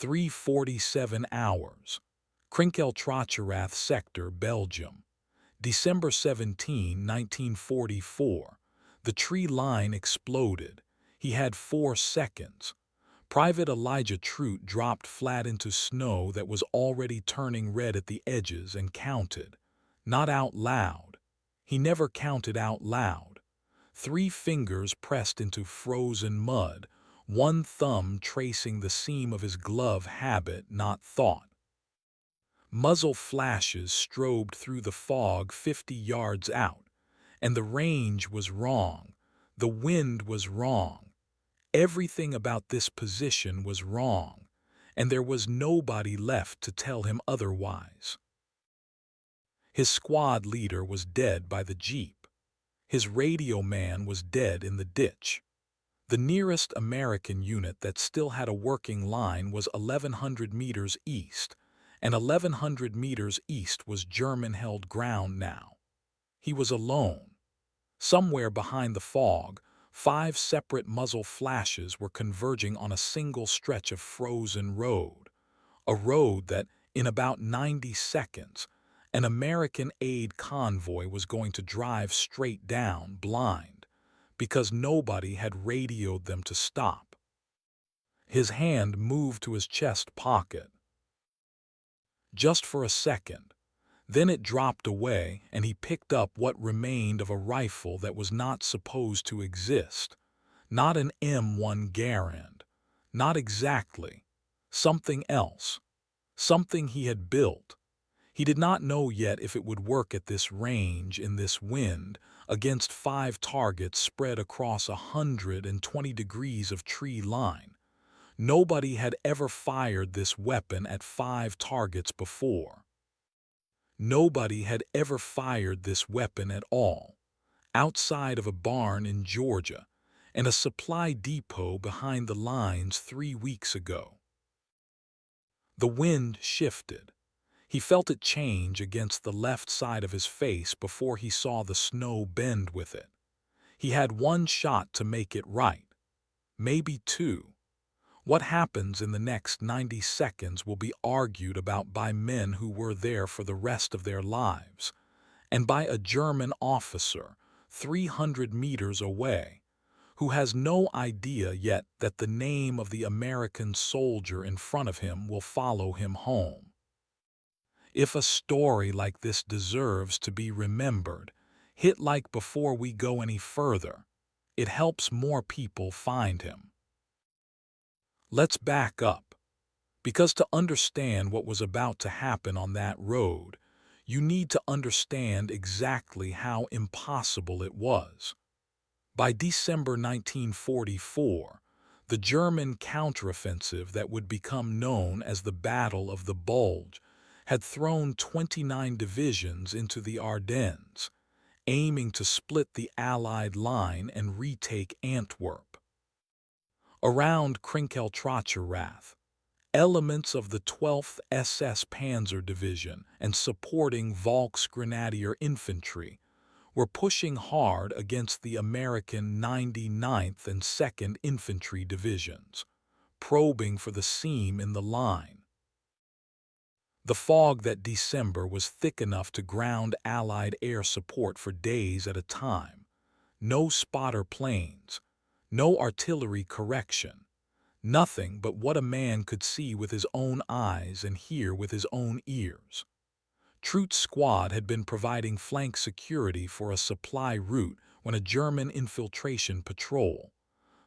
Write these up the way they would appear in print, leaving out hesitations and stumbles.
3:47 hours. Krinkeltrachterath Sector, Belgium. December 17, 1944. The tree line exploded. He had 4 seconds. Private Elijah Trout dropped flat into snow that was already turning red at the edges and counted. Not out loud. He never counted out loud. 3 fingers pressed into frozen mud, one thumb tracing the seam of his glove, habit, not thought. Muzzle flashes strobed through the fog 50 yards out, and the range was wrong. The wind was wrong. Everything about this position was wrong, and there was nobody left to tell him otherwise. His squad leader was dead by the jeep. His radio man was dead in the ditch. The nearest American unit that still had a working line was 1,100 meters east, and 1,100 meters east was German-held ground now. He was alone. Somewhere behind the fog, 5 separate muzzle flashes were converging on a single stretch of frozen road. A road that, in about 90 seconds, an American aid convoy was going to drive straight down, blind, because nobody had radioed them to stop. His hand moved to his chest pocket. Just for a second. Then it dropped away, and he picked up what remained of a rifle that was not supposed to exist. Not an M1 Garand. Not exactly. Something else. Something he had built. He did not know yet if it would work at this range, in this wind, against 5 targets spread across 120 degrees of tree line. Nobody had ever fired this weapon at 5 targets before. Nobody had ever fired this weapon at all, outside of a barn in Georgia and a supply depot behind the lines 3 weeks ago. The wind shifted. He felt it change against the left side of his face before he saw the snow bend with it. He had 1 shot to make it right. Maybe 2. What happens in the next 90 seconds will be argued about by men who were there for the rest of their lives, and by a German officer 300 meters away, who has no idea yet that the name of the American soldier in front of him will follow him home. If a story like this deserves to be remembered, hit like before we go any further. It helps more people find him. Let's back up, because to understand what was about to happen on that road, you need to understand exactly how impossible it was. By December 1944, the German counteroffensive that would become known as the Battle of the Bulge had thrown 29 divisions into the Ardennes, aiming to split the Allied line and retake Antwerp. Around Krinkeltrachterath, elements of the 12th SS Panzer Division and supporting Volksgrenadier Infantry were pushing hard against the American 99th and 2nd Infantry Divisions, probing for the seam in the line. The fog that December was thick enough to ground Allied air support for days at a time. No spotter planes. No artillery correction, nothing but what a man could see with his own eyes and hear with his own ears. Trout's squad had been providing flank security for a supply route when a German infiltration patrol,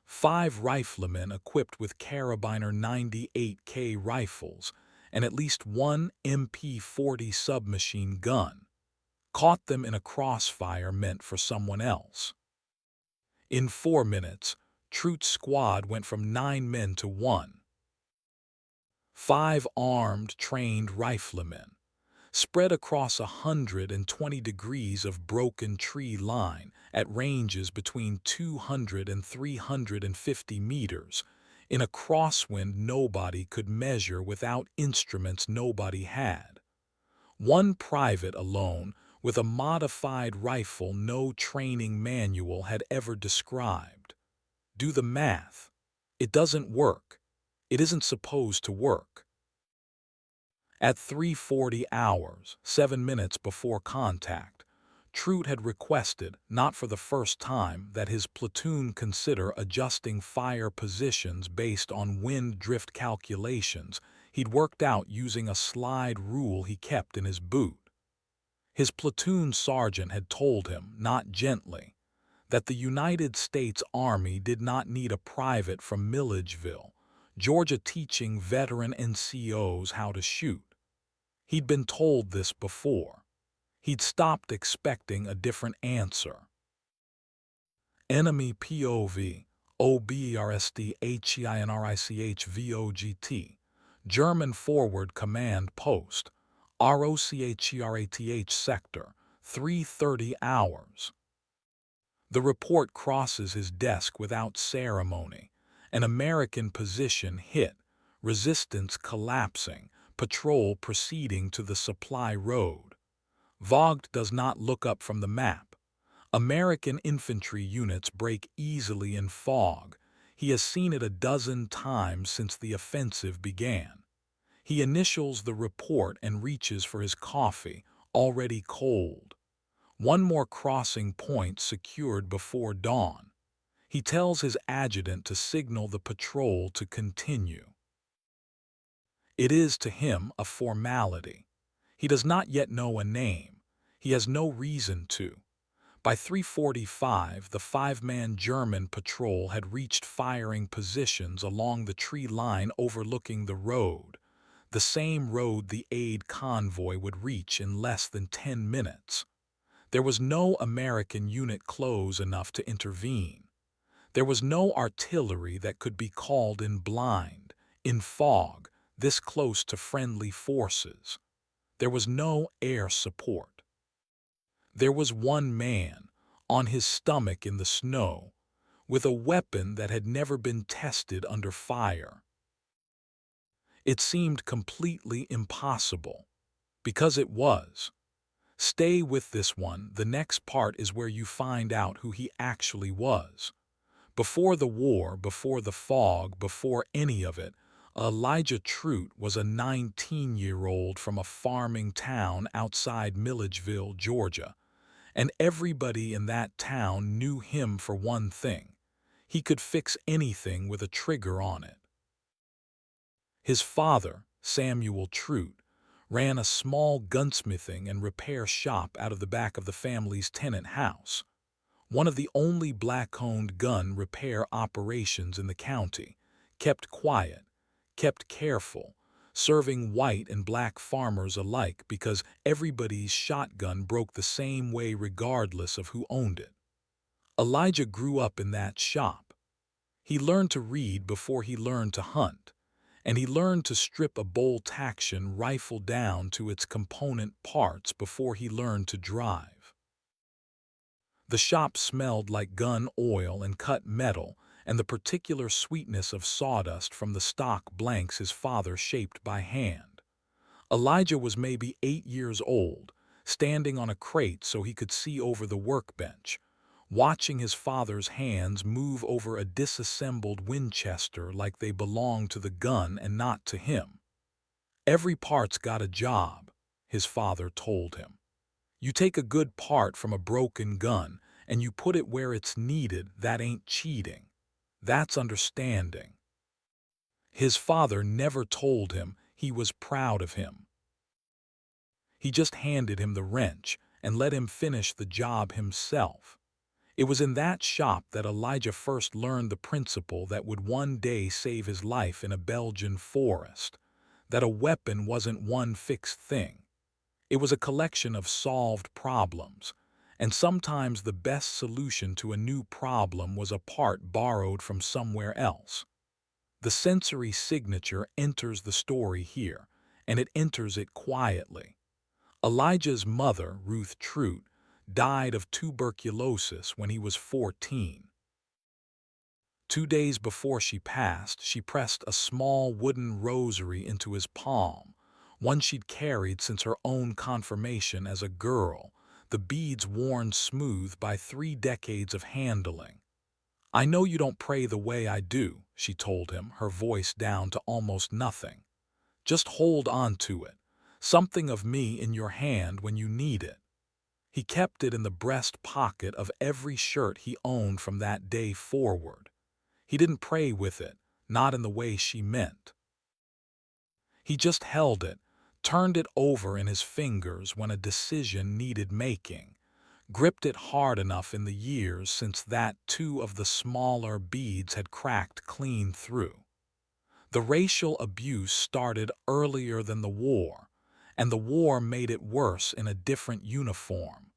5 riflemen equipped with Karabiner 98K rifles and at least 1 MP-40 submachine gun, caught them in a crossfire meant for someone else. In 4 minutes, Trout's squad went from 9 men to 1. 5 armed, trained riflemen, spread across 120 degrees of broken tree line at ranges between 200 and 350 meters, in a crosswind nobody could measure without instruments nobody had. 1 private alone, with a modified rifle no training manual had ever described. Do the math. It doesn't work. It isn't supposed to work. At 3:40 hours, 7 minutes before contact, Trout had requested, not for the first time, that his platoon consider adjusting fire positions based on wind drift calculations he'd worked out using a slide rule he kept in his boot. His platoon sergeant had told him, not gently, that the United States Army did not need a private from Milledgeville, Georgia, teaching veteran NCOs how to shoot. He'd been told this before. He'd stopped expecting a different answer. Enemy POV, OBERSDHEINRICHVOGT, German Forward Command Post, ROCHERATH Sector, 3:30 hours. The report crosses his desk without ceremony. An American position hit, resistance collapsing, patrol proceeding to the supply road. Vogt does not look up from the map. American infantry units break easily in fog. He has seen it a dozen times since the offensive began. He initials the report and reaches for his coffee, already cold. One more crossing point secured before dawn. He tells his adjutant to signal the patrol to continue. It is to him a formality. He does not yet know a name. He has no reason to. By 3:45, the 5-man German patrol had reached firing positions along the tree line overlooking the road, the same road the aid convoy would reach in less than 10 minutes. There was no American unit close enough to intervene. There was no artillery that could be called in blind, in fog, this close to friendly forces. There was no air support. There was one man, on his stomach in the snow, with a weapon that had never been tested under fire. It seemed completely impossible, because it was. Stay with this one, the next part is where you find out who he actually was. Before the war, before the fog, before any of it, Elijah Trout was a 19-year-old from a farming town outside Milledgeville, Georgia, and everybody in that town knew him for one thing. He could fix anything with a trigger on it. His father, Samuel Trout, ran a small gunsmithing and repair shop out of the back of the family's tenant house, one of the only black-owned gun repair operations in the county, kept quiet, kept careful, serving white and black farmers alike because everybody's shotgun broke the same way regardless of who owned it. Elijah grew up in that shop. He learned to read before he learned to hunt, and he learned to strip a bolt-action rifle down to its component parts before he learned to drive. The shop smelled like gun oil and cut metal and the particular sweetness of sawdust from the stock blanks his father shaped by hand. Elijah was maybe 8 years old, standing on a crate so he could see over the workbench, watching his father's hands move over a disassembled Winchester like they belonged to the gun and not to him. Every part's got a job, his father told him. You take a good part from a broken gun and you put it where it's needed. That ain't cheating. That's understanding. His father never told him he was proud of him. He just handed him the wrench and let him finish the job himself. It was in that shop that Elijah first learned the principle that would one day save his life in a Belgian forest, that a weapon wasn't one fixed thing. It was a collection of solved problems, and sometimes the best solution to a new problem was a part borrowed from somewhere else. The sensory signature enters the story here, and it enters it quietly. Elijah's mother, Ruth Trout, died of tuberculosis when he was 14. 2 days before she passed, she pressed a small wooden rosary into his palm, one she'd carried since her own confirmation as a girl, the beads worn smooth by 3 decades of handling. "I know you don't pray the way I do," she told him, her voice down to almost nothing. "Just hold on to it. Something of me in your hand when you need it." He kept it in the breast pocket of every shirt he owned from that day forward. He didn't pray with it, not in the way she meant. He just held it, turned it over in his fingers when a decision needed making, gripped it hard enough in the years since that two of the smaller beads had cracked clean through. The racial abuse started earlier than the war, and the war made it worse in a different uniform.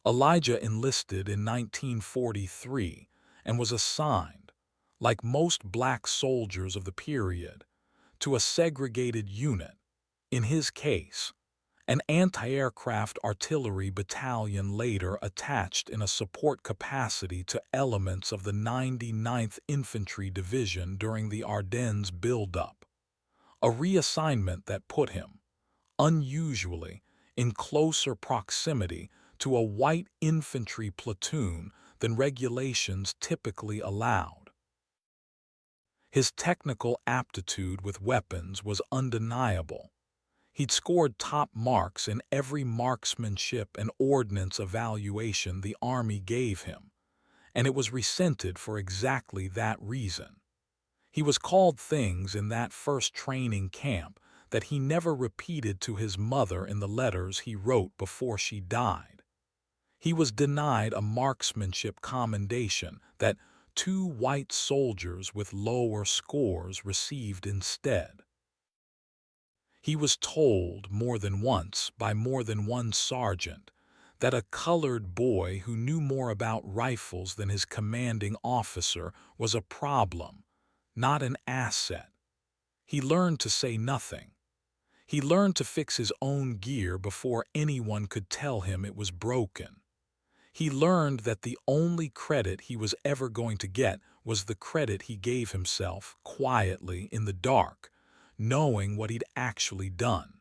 Elijah enlisted in 1943 and was assigned, like most black soldiers of the period, to a segregated unit, in his case, an anti-aircraft artillery battalion later attached in a support capacity to elements of the 99th Infantry Division during the Ardennes buildup, a reassignment that put him, unusually, in closer proximity to a white infantry platoon than regulations typically allowed. His technical aptitude with weapons was undeniable. He'd scored top marks in every marksmanship and ordnance evaluation the Army gave him, and it was resented for exactly that reason. He was called things in that first training camp that he never repeated to his mother in the letters he wrote before she died. He was denied a marksmanship commendation that two white soldiers with lower scores received instead. He was told more than once by more than one sergeant that a colored boy who knew more about rifles than his commanding officer was a problem, not an asset. He learned to say nothing. He learned to fix his own gear before anyone could tell him it was broken. He learned that the only credit he was ever going to get was the credit he gave himself quietly in the dark, knowing what he'd actually done.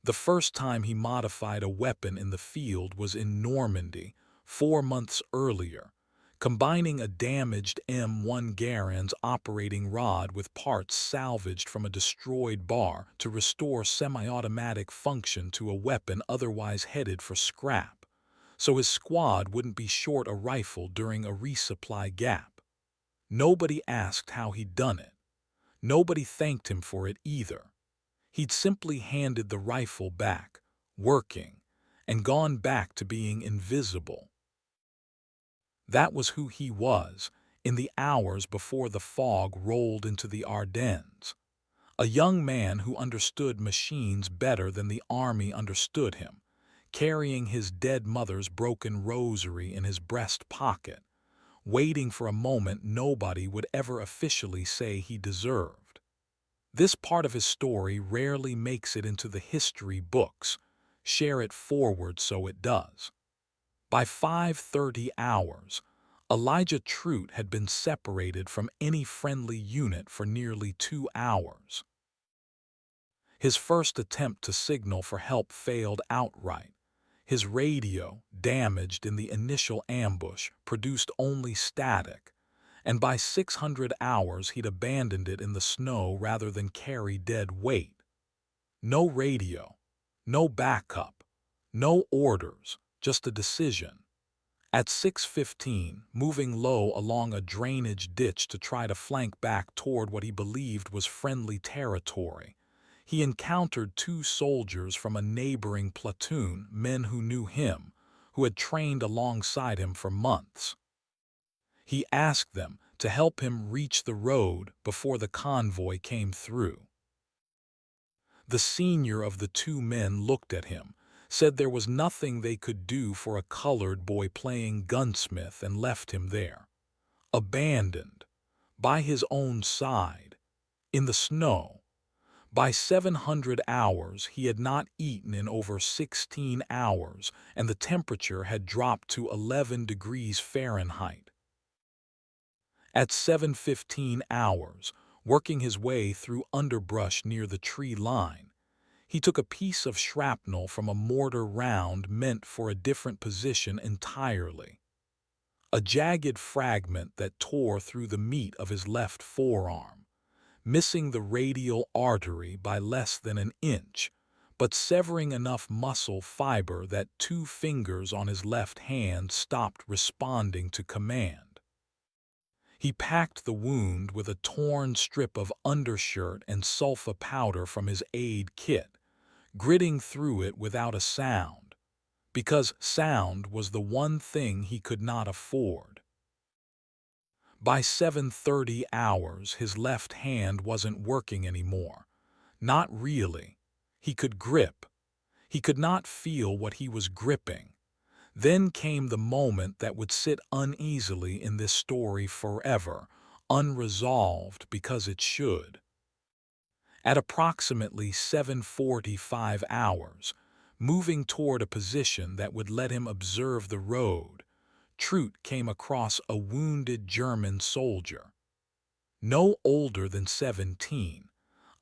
The first time he modified a weapon in the field was in Normandy, 4 months earlier, combining a damaged M1 Garand's operating rod with parts salvaged from a destroyed bar to restore semi-automatic function to a weapon otherwise headed for scrap, so his squad wouldn't be short a rifle during a resupply gap. Nobody asked how he'd done it. Nobody thanked him for it either. He'd simply handed the rifle back, working, and gone back to being invisible. That was who he was in the hours before the fog rolled into the Ardennes. A young man who understood machines better than the Army understood him, carrying his dead mother's broken rosary in his breast pocket, waiting for a moment nobody would ever officially say he deserved. This part of his story rarely makes it into the history books. Share it forward so it does. By 5:30 hours, Elijah Trout had been separated from any friendly unit for nearly 2 hours. His first attempt to signal for help failed outright. His radio, damaged in the initial ambush, produced only static, and by 600 hours he'd abandoned it in the snow rather than carry dead weight. No radio, no backup, no orders, just a decision. At 6:15, moving low along a drainage ditch to try to flank back toward what he believed was friendly territory, he encountered two soldiers from a neighboring platoon, men who knew him, who had trained alongside him for months. He asked them to help him reach the road before the convoy came through. The senior of the two men looked at him, said there was nothing they could do for a colored boy playing gunsmith, and left him there, abandoned, by his own side, in the snow. By 700 hours, he had not eaten in over 16 hours, and the temperature had dropped to 11 degrees Fahrenheit. At 7:15 hours, working his way through underbrush near the tree line, he took a piece of shrapnel from a mortar round meant for a different position entirely. a jagged fragment that tore through the meat of his left forearm, missing the radial artery by less than an inch, but severing enough muscle fiber that 2 fingers on his left hand stopped responding to command. He packed the wound with a torn strip of undershirt and sulfa powder from his aid kit, gritting through it without a sound, because sound was the one thing he could not afford. By 7:30 hours, his left hand wasn't working anymore. Not really. He could grip. He could not feel what he was gripping. Then came the moment that would sit uneasily in this story forever, unresolved because it should. At approximately 7:45 hours, moving toward a position that would let him observe the road, Trout came across a wounded German soldier. No older than 17,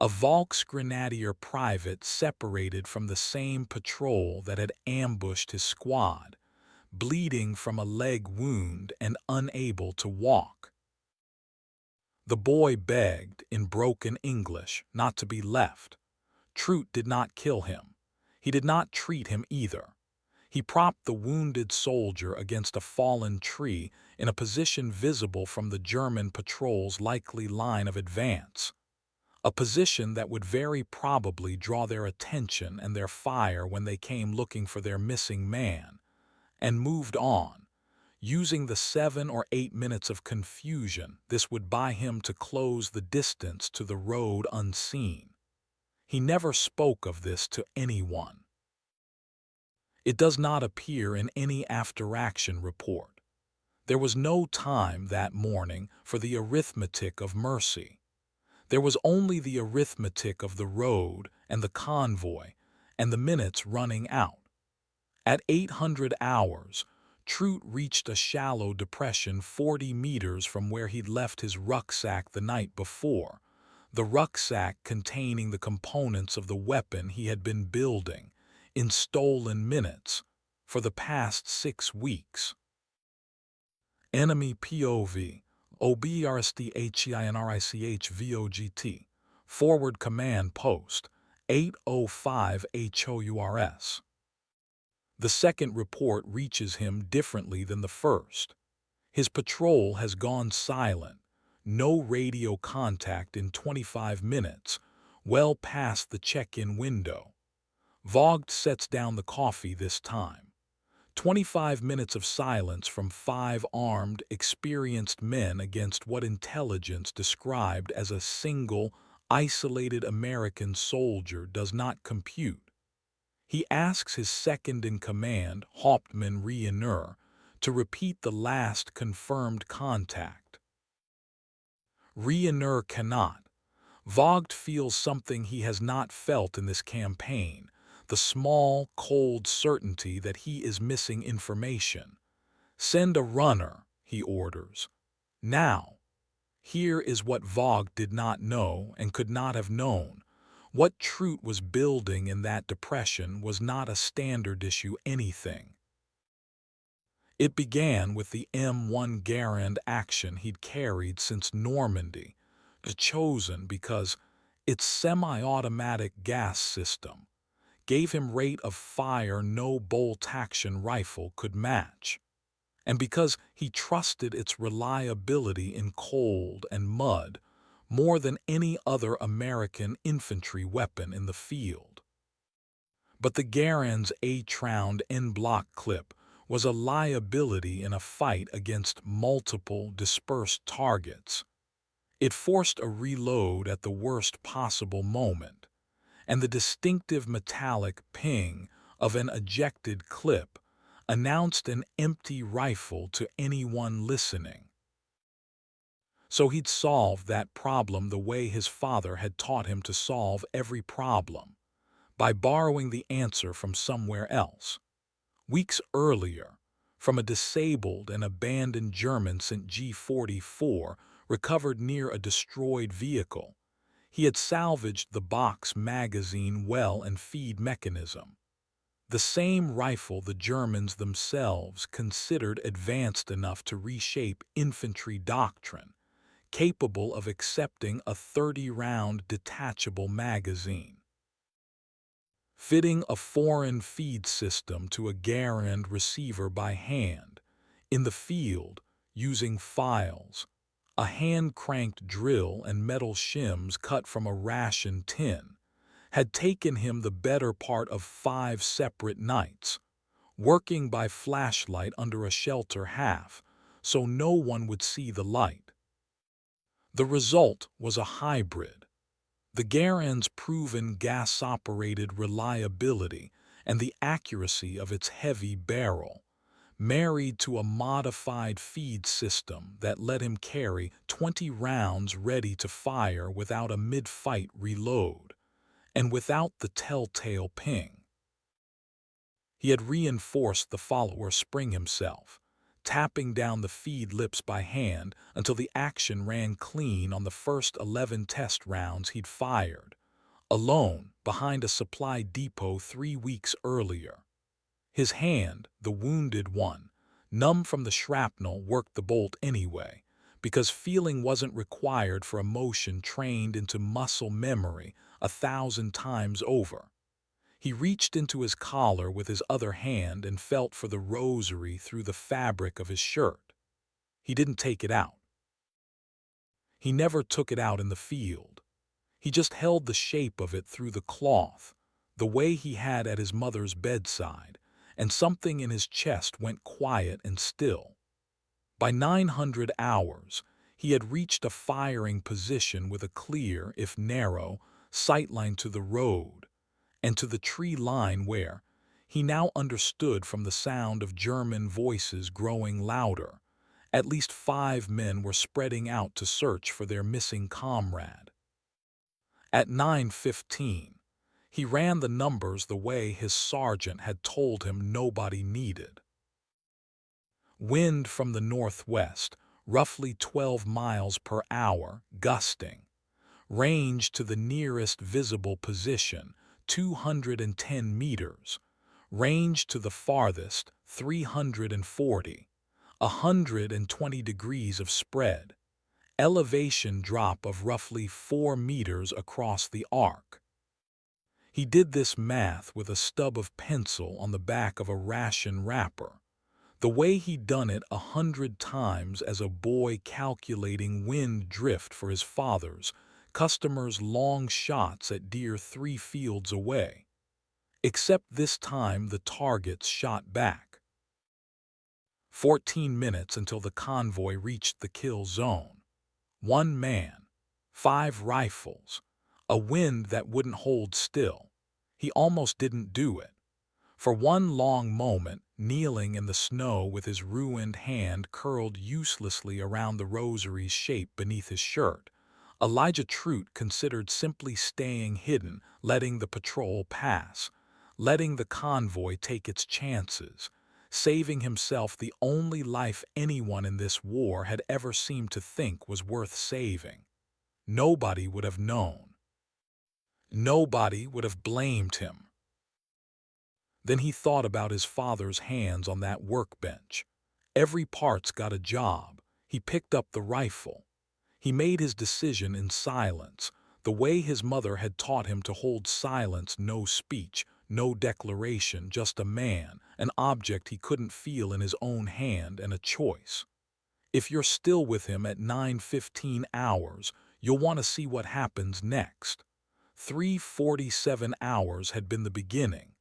a Volksgrenadier private separated from the same patrol that had ambushed his squad, bleeding from a leg wound and unable to walk. The boy begged, in broken English, not to be left. Trout did not kill him. He did not treat him either. He propped the wounded soldier against a fallen tree in a position visible from the German patrol's likely line of advance, a position that would very probably draw their attention and their fire when they came looking for their missing man, and moved on, using the 7 or 8 minutes of confusion this would buy him to close the distance to the road unseen. He never spoke of this to anyone. It does not appear in any after-action report. There was no time that morning for the arithmetic of mercy. There was only the arithmetic of the road and the convoy and the minutes running out. At 800 hours, Trout reached a shallow depression 40 meters from where he'd left his rucksack the night before, the rucksack containing the components of the weapon he had been building, in stolen minutes, for the past 6 weeks. Enemy POV, OBRSTHEINRICHVOGT, Forward Command Post, 805 HOURS. The second report reaches him differently than the first. His patrol has gone silent, no radio contact in 25 minutes, well past the check-in window. Vogt sets down the coffee this time. 25 minutes of silence from 5 armed, experienced men against what intelligence described as a single, isolated American soldier does not compute. He asks his second-in-command, Hauptmann Reiner, to repeat the last confirmed contact. Reiner cannot. Vogt feels something he has not felt in this campaign, the small, cold certainty that he is missing information. Send a runner, he orders. Now. Here is what Vogt did not know and could not have known. What Trout was building in that depression was not a standard issue anything. It began with the M1 Garand action he'd carried since Normandy, chosen because its semi-automatic gas system gave him rate of fire no bolt-action rifle could match, and because he trusted its reliability in cold and mud more than any other American infantry weapon in the field. But the Garand's 8-round en-bloc clip was a liability in a fight against multiple dispersed targets. It forced a reload at the worst possible moment, and the distinctive metallic ping of an ejected clip announced an empty rifle to anyone listening. So he'd solved that problem the way his father had taught him to solve every problem, by borrowing the answer from somewhere else. Weeks earlier, from a disabled and abandoned German St. G-44 recovered near a destroyed vehicle, he had salvaged the box magazine well and feed mechanism. The same rifle the Germans themselves considered advanced enough to reshape infantry doctrine, capable of accepting a 30-round detachable magazine. Fitting a foreign feed system to a Garand receiver by hand, in the field, using files, a hand-cranked drill and metal shims cut from a ration tin, had taken him the better part of 5 separate nights, working by flashlight under a shelter half, so no one would see the light. The result was a hybrid. The Garand's proven gas-operated reliability and the accuracy of its heavy barrel, married to a modified feed system that let him carry 20 rounds ready to fire without a mid-fight reload, and without the telltale ping. He had reinforced the follower spring himself, tapping down the feed lips by hand until the action ran clean on the first 11 test rounds he'd fired, alone behind a supply depot 3 weeks earlier. His hand, the wounded one, numb from the shrapnel, worked the bolt anyway, because feeling wasn't required for a motion trained into muscle memory 1,000 times over. He reached into his collar with his other hand and felt for the rosary through the fabric of his shirt. He didn't take it out. He never took it out in the field. He just held the shape of it through the cloth, the way he had at his mother's bedside, and something in his chest went quiet and still. By 900 hours, he had reached a firing position with a clear, if narrow, sightline to the road, and to the tree line where, he now understood from the sound of German voices growing louder, at least 5 men were spreading out to search for their missing comrade. At 9:15, he ran the numbers the way his sergeant had told him nobody needed. Wind from the northwest, roughly 12 miles per hour, gusting. Range to the nearest visible position, 210 meters. Range to the farthest, 340. 120 degrees of spread. Elevation drop of roughly 4 meters across the arc. He did this math with a stub of pencil on the back of a ration wrapper, the way he'd done it 100 times as a boy calculating wind drift for his father's customers' long shots at deer 3 fields away. Except this time the targets shot back. 14 minutes until the convoy reached the kill zone. 1 man, 5 rifles, a wind that wouldn't hold still. He almost didn't do it. For one long moment, kneeling in the snow with his ruined hand curled uselessly around the rosary's shape beneath his shirt, Elijah Trout considered simply staying hidden, letting the patrol pass, letting the convoy take its chances, saving himself the only life anyone in this war had ever seemed to think was worth saving. Nobody would have known. Nobody would have blamed him. Then he thought about his father's hands on that workbench. Every part's got a job. He picked up the rifle. He made his decision in silence, the way his mother had taught him to hold silence, no speech, no declaration, just a man, an object he couldn't feel in his own hand, and a choice. If you're still with him at 9:15 hours, you'll want to see what happens next. 3:47 hours had been the beginning.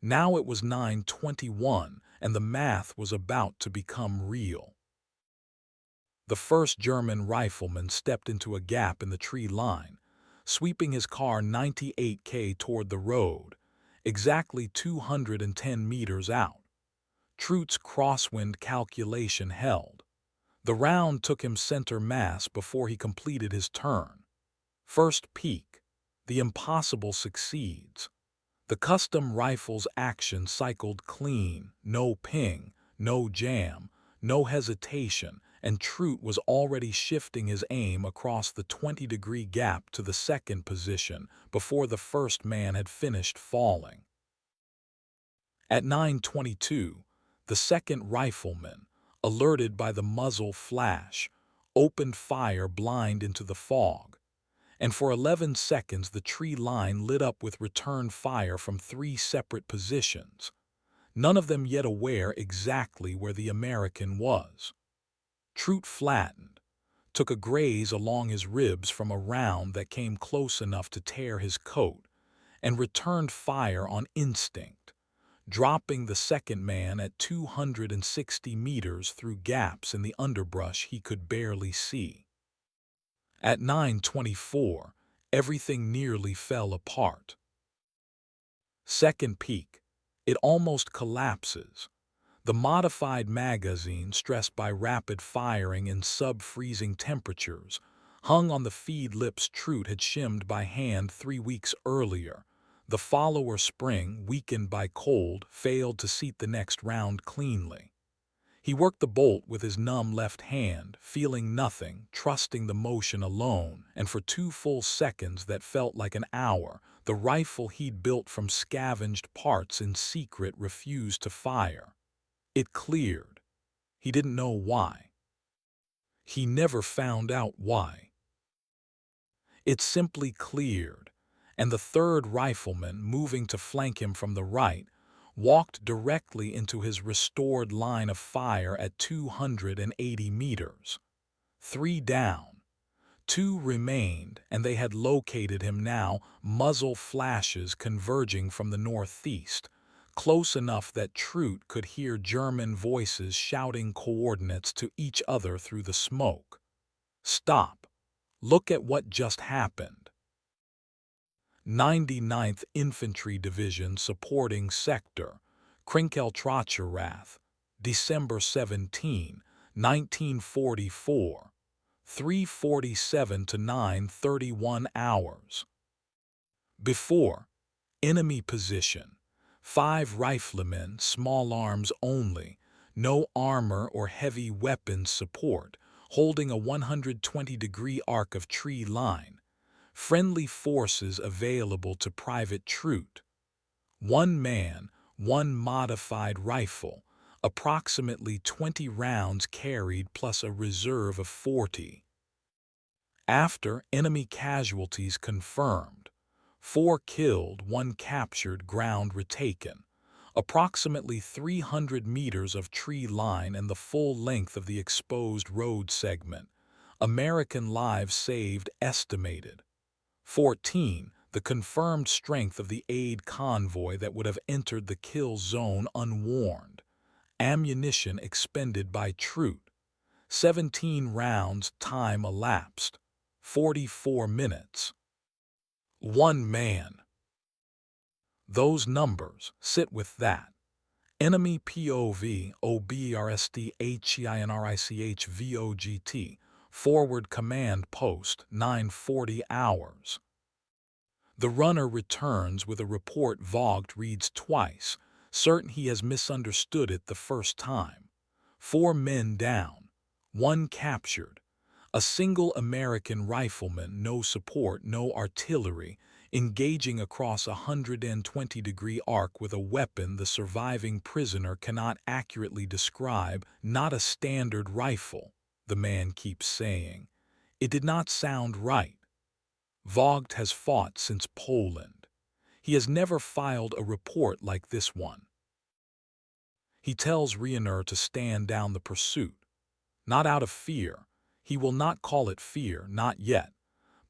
Now it was 9:21, and the math was about to become real. The first German rifleman stepped into a gap in the tree line, sweeping his car 98 km toward the road, exactly 210 meters out. Trout's crosswind calculation held. The round took him center mass before he completed his turn. First peak. The impossible succeeds. The custom rifle's action cycled clean, no ping, no jam, no hesitation, and Trout was already shifting his aim across the 20-degree gap to the second position before the first man had finished falling. At 9:22, the second rifleman, alerted by the muzzle flash, opened fire blind into the fog, and for 11 seconds the tree line lit up with return fire from 3 separate positions, none of them yet aware exactly where the American was. Trout flattened, took a graze along his ribs from a round that came close enough to tear his coat, and returned fire on instinct, dropping the second man at 260 meters through gaps in the underbrush he could barely see. At 9:24, everything nearly fell apart. Second peak, it almost collapses. The modified magazine, stressed by rapid firing in sub-freezing temperatures, hung on the feed lips Trout had shimmed by hand 3 weeks earlier. The follower spring, weakened by cold, failed to seat the next round cleanly. He worked the bolt with his numb left hand, feeling nothing, trusting the motion alone, and for 2 full seconds that felt like an hour, the rifle he'd built from scavenged parts in secret refused to fire. It cleared. He didn't know why. He never found out why. It simply cleared, and the third rifleman, moving to flank him from the right, walked directly into his restored line of fire at 280 meters. 3 down. 2 remained, and they had located him now, muzzle flashes converging from the northeast, close enough that Trout could hear German voices shouting coordinates to each other through the smoke. Stop. Look at what just happened. 99th Infantry Division supporting sector, Krinkeltrachterath, December 17, 1944, 3:47 to 9:31 hours. Before, enemy position, 5 riflemen, small arms only, no armor or heavy weapons support, holding a 120-degree arc of tree line. Friendly forces available to Private Trout. 1 man, 1 modified rifle, approximately 20 rounds carried plus a reserve of 40. After, enemy casualties confirmed. 4 killed, 1 captured, ground retaken. Approximately 300 meters of tree line and the full length of the exposed road segment. American lives saved estimated. 14. The confirmed strength of the aid convoy that would have entered the kill zone unwarned. Ammunition expended by Trout. 17 rounds, time elapsed. 44 minutes. 1 man. Those numbers, sit with that. Enemy POV, OBRST, HEINRICH, VOGT, forward command post, 9:40 hours. The runner returns with a report Vogt reads twice, certain he has misunderstood it the first time. 4 men down, 1 captured. A single American rifleman, no support, no artillery, engaging across a 120-degree arc with a weapon the surviving prisoner cannot accurately describe, not a standard rifle, the man keeps saying. It did not sound right. Vogt has fought since Poland. He has never filed a report like this one. He tells Riener to stand down the pursuit. Not out of fear. He will not call it fear, not yet,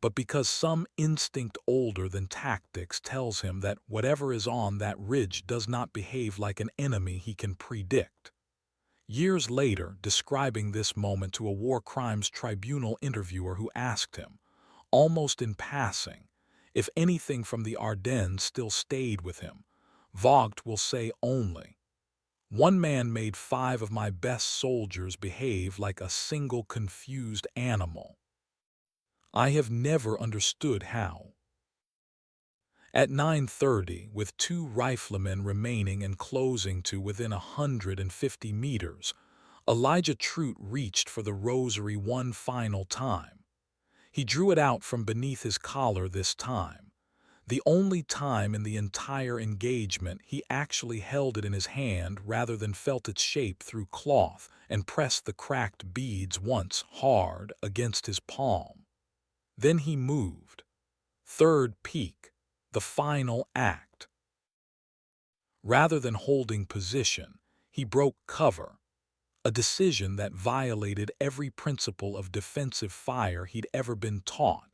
but because some instinct older than tactics tells him that whatever is on that ridge does not behave like an enemy he can predict. Years later, describing this moment to a war crimes tribunal interviewer who asked him, almost in passing, if anything from the Ardennes still stayed with him, Vogt will say only, "One man made 5 of my best soldiers behave like a single confused animal. I have never understood how." At 9:30, with 2 riflemen remaining and closing to within 150 meters, Elijah Trout reached for the rosary one final time. He drew it out from beneath his collar this time. The only time in the entire engagement he actually held it in his hand rather than felt its shape through cloth and pressed the cracked beads once hard against his palm. Then he moved. Third peak, the final act. Rather than holding position, he broke cover, a decision that violated every principle of defensive fire he'd ever been taught,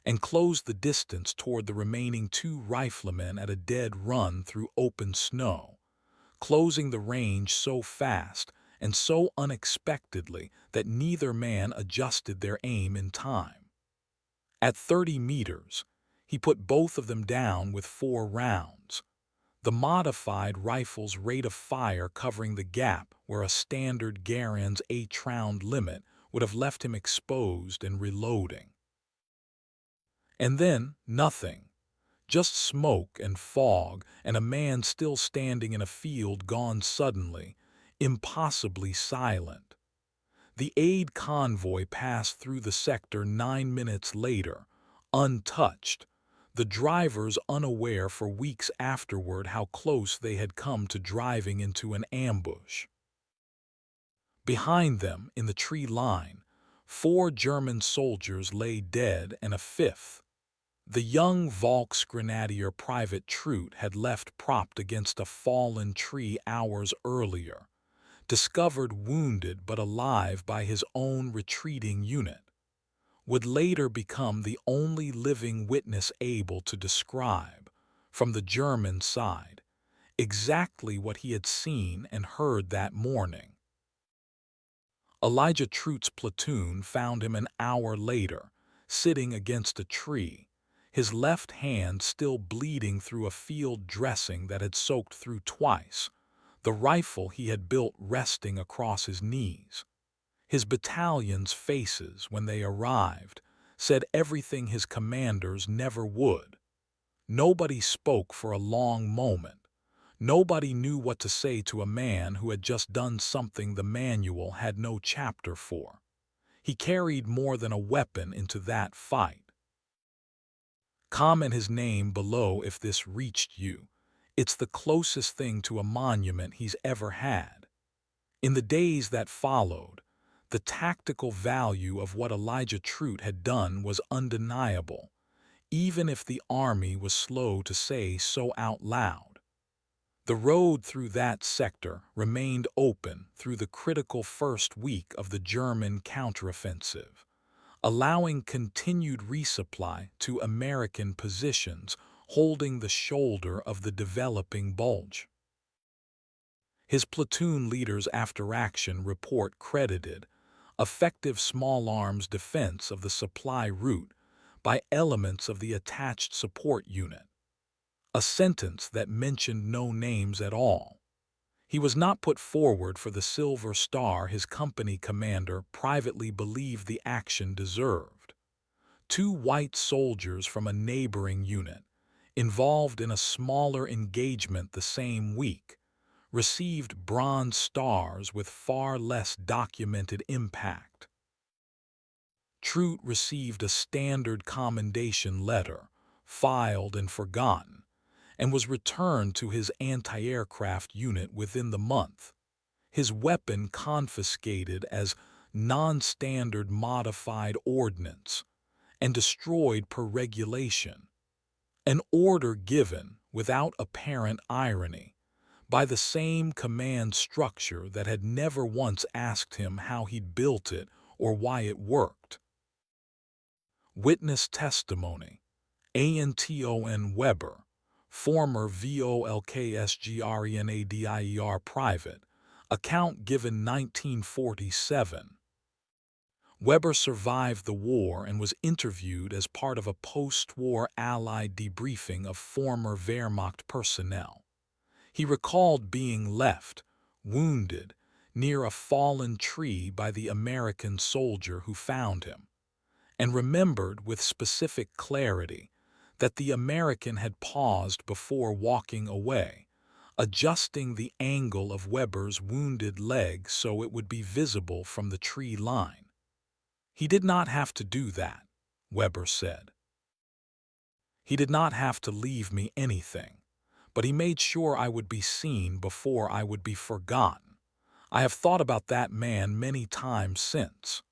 and closed the distance toward the remaining two riflemen at a dead run through open snow, closing the range so fast and so unexpectedly that neither man adjusted their aim in time. At 30 meters, he put both of them down with 4 rounds, the modified rifle's rate of fire covering the gap where a standard Garand's 8-round limit would have left him exposed and reloading. And then, nothing. Just smoke and fog and a man still standing in a field gone suddenly, impossibly silent. The aid convoy passed through the sector 9 minutes later, untouched, the drivers unaware for weeks afterward how close they had come to driving into an ambush. Behind them, in the tree line, 4 German soldiers lay dead and a fifth. The young Volksgrenadier Private Trout had left propped against a fallen tree hours earlier, discovered wounded but alive by his own retreating unit, would later become the only living witness able to describe, from the German side, exactly what he had seen and heard that morning. Elijah Trout's platoon found him an hour later, sitting against a tree, his left hand still bleeding through a field dressing that had soaked through twice, the rifle he had built resting across his knees. His battalion's faces, when they arrived, said everything his commanders never would. Nobody spoke for a long moment. Nobody knew what to say to a man who had just done something the manual had no chapter for. He carried more than a weapon into that fight. Comment his name below if this reached you. It's the closest thing to a monument he's ever had. In the days that followed, the tactical value of what Elijah Trout had done was undeniable, even if the army was slow to say so out loud. The road through that sector remained open through the critical first week of the German counteroffensive, allowing continued resupply to American positions holding the shoulder of the developing bulge. His platoon leader's after-action report credited effective small arms defense of the supply route by elements of the attached support unit, a sentence that mentioned no names at all. He was not put forward for the Silver Star his company commander privately believed the action deserved. 2 white soldiers from a neighboring unit, involved in a smaller engagement the same week, received Bronze Stars with far less documented impact. Trout received a standard commendation letter, filed and forgotten, and was returned to his anti-aircraft unit within the month, his weapon confiscated as non-standard modified ordnance and destroyed per regulation, an order given, without apparent irony, by the same command structure that had never once asked him how he'd built it or why it worked. Witness testimony. Anton Weber, former VOLKSGRENADIER private, account given 1947. Weber survived the war and was interviewed as part of a post-war Allied debriefing of former Wehrmacht personnel. He recalled being left, wounded, near a fallen tree by the American soldier who found him, and remembered with specific clarity that the American had paused before walking away, adjusting the angle of Weber's wounded leg so it would be visible from the tree line. He did not have to do that, Weber said. He did not have to leave me anything, but he made sure I would be seen before I would be forgotten. I have thought about that man many times since.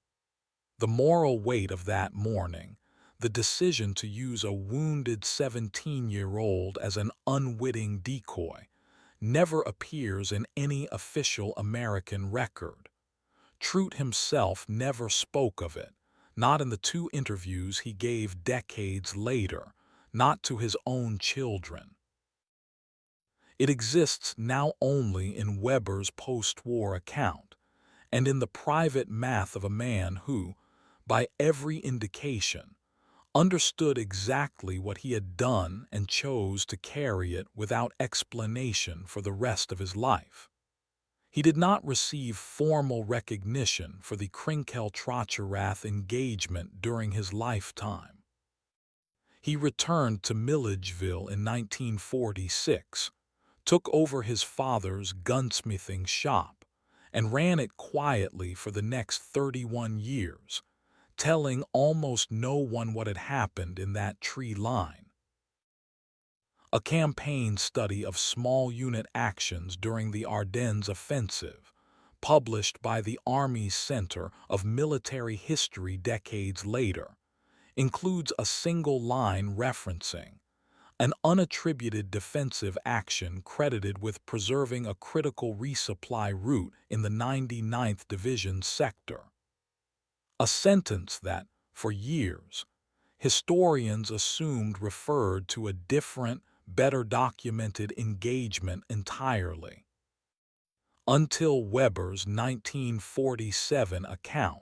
The moral weight of that morning, the decision to use a wounded 17-year-old as an unwitting decoy, never appears in any official American record. Trute himself never spoke of it, not in the 2 interviews he gave decades later, not to his own children. It exists now only in Weber's post-war account, and in the private math of a man who, by every indication, understood exactly what he had done and chose to carry it without explanation for the rest of his life. He did not receive formal recognition for the Krinkel-Trocherath engagement during his lifetime. He returned to Milledgeville in 1946, took over his father's gunsmithing shop, and ran it quietly for the next 31 years, telling almost no one what had happened in that tree line. A campaign study of small unit actions during the Ardennes Offensive, published by the Army's Center of Military History decades later, includes a single line referencing an unattributed defensive action credited with preserving a critical resupply route in the 99th Division sector. A sentence that, for years, historians assumed referred to a different, better documented engagement entirely. Until Weber's 1947 account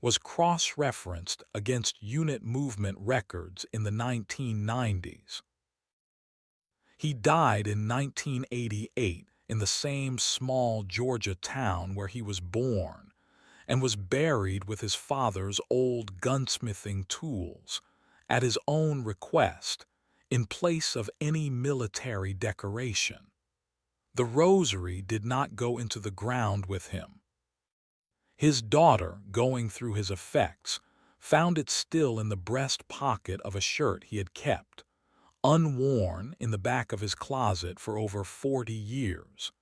was cross-referenced against unit movement records in the 1990s. He died in 1988 in the same small Georgia town where he was born, and was buried with his father's old gunsmithing tools, at his own request, in place of any military decoration. The rosary did not go into the ground with him. His daughter, going through his effects, found it still in the breast pocket of a shirt he had kept, unworn, in the back of his closet for over 40 years.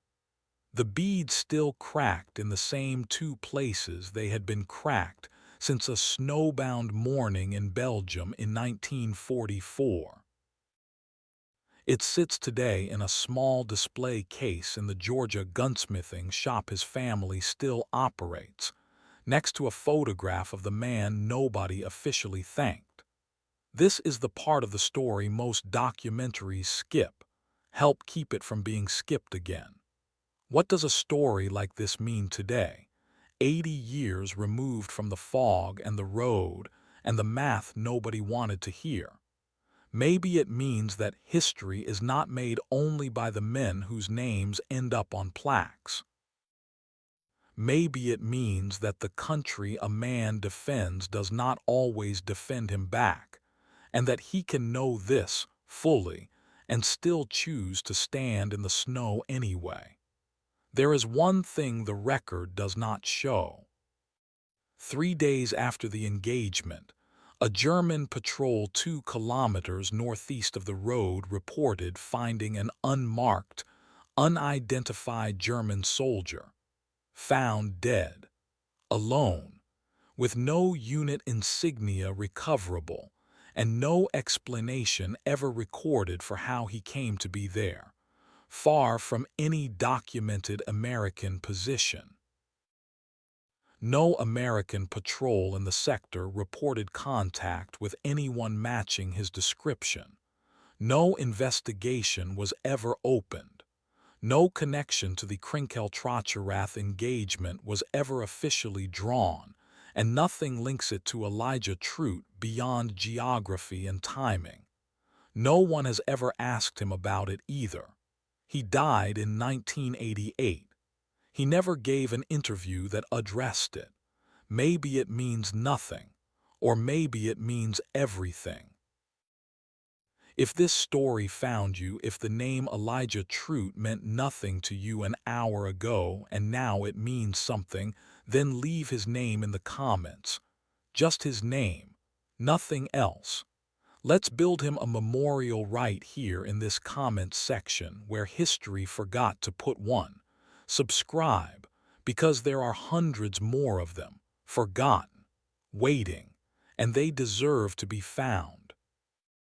The beads still cracked in the same 2 places they had been cracked since a snowbound morning in Belgium in 1944. It sits today in a small display case in the Georgia gunsmithing shop his family still operates, next to a photograph of the man nobody officially thanked. This is the part of the story most documentaries skip, help keep it from being skipped again. What does a story like this mean today, 80 years removed from the fog and the road and the math nobody wanted to hear? Maybe it means that history is not made only by the men whose names end up on plaques. Maybe it means that the country a man defends does not always defend him back, and that he can know this fully and still choose to stand in the snow anyway. There is one thing the record does not show. 3 days after the engagement, a German patrol 2 kilometers northeast of the road reported finding an unmarked, unidentified German soldier, found dead, alone, with no unit insignia recoverable, and no explanation ever recorded for how he came to be there, far from any documented American position. No American patrol in the sector reported contact with anyone matching his description. No investigation was ever opened. No connection to the Krinkel-Trocherath engagement was ever officially drawn, and nothing links it to Elijah Trute beyond geography and timing. No one has ever asked him about it either. He died in 1988. He never gave an interview that addressed it. Maybe it means nothing, or maybe it means everything. If this story found you, if the name Elijah Trute meant nothing to you an hour ago and now it means something, then leave his name in the comments. Just his name, nothing else. Let's build him a memorial right here in this comment section where history forgot to put one. Subscribe, because there are hundreds more of them, forgotten, waiting, and they deserve to be found.